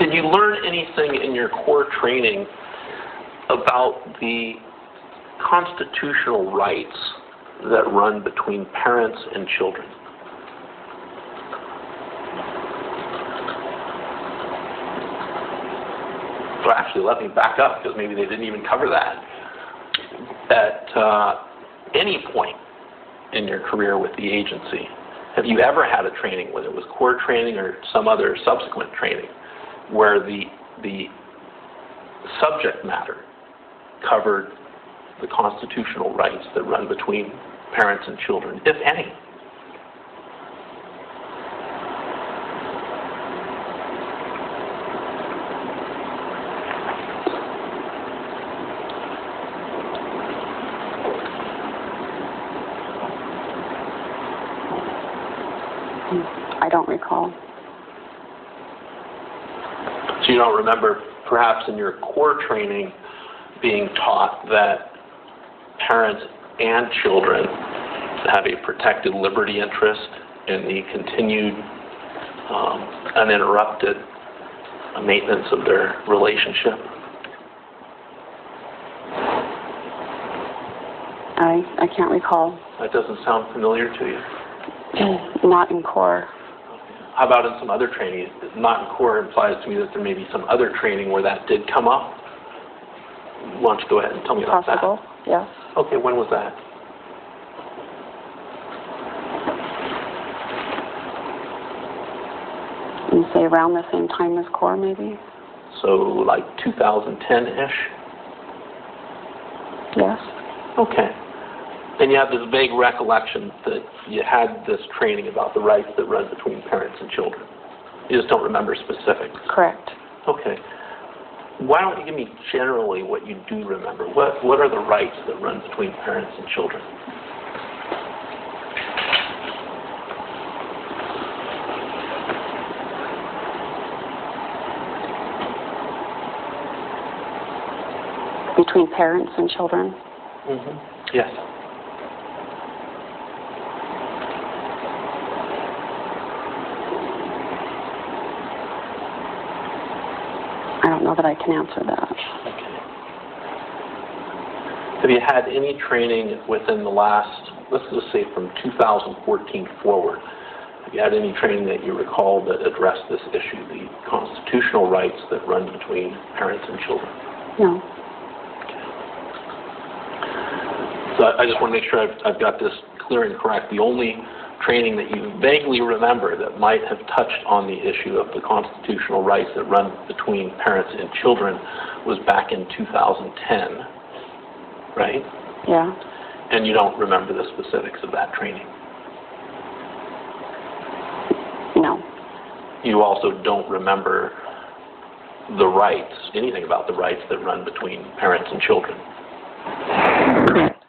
Did you learn anything in your core training about the constitutional rights that run between parents and children? Well, actually, let me back up, because maybe they didn't even cover that. At any point in your career with the agency, have you ever had a training, whether it was core training or some other subsequent training, where the subject matter covered the constitutional rights that run between parents and children, if any? I don't recall. So you don't remember, perhaps in your core training, being taught that parents and children have a protected liberty interest in the continued, uninterrupted maintenance of their relationship? I can't recall. That doesn't sound familiar to you? Not in core. How about in some other training? Not in core implies to me that there may be some other training where that did come up. Why don't you go ahead and tell me about that? Possible, yes. Okay, when was that? You say around the same time as core, maybe? So like 2010-ish? Yes. Okay. And you have this vague recollection that you had this training about the rights that run between parents and children. You just don't remember specifics. Correct. Okay. Why don't you give me generally what you do remember? What are the rights that run between parents and children? Between parents and children? Mm-hmm. Yes. I don't know that I can answer that. Okay. Have you had any training within the last, let's just say from 2014 forward, have you had any training that you recall that addressed this issue, the constitutional rights that run between parents and children? No. So I just want to make sure I've got this clear and correct. The only training that you vaguely remember that might have touched on the issue of the constitutional rights that run between parents and children was back in 2010, right? Yeah. And you don't remember the specifics of that training? No. You also don't remember the rights, anything about the rights that run between parents and children? Correct.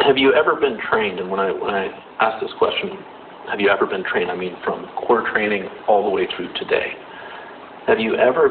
Have you ever been trained, and when I ask this question, have you ever been trained, I mean from core training all the way through today, have you ever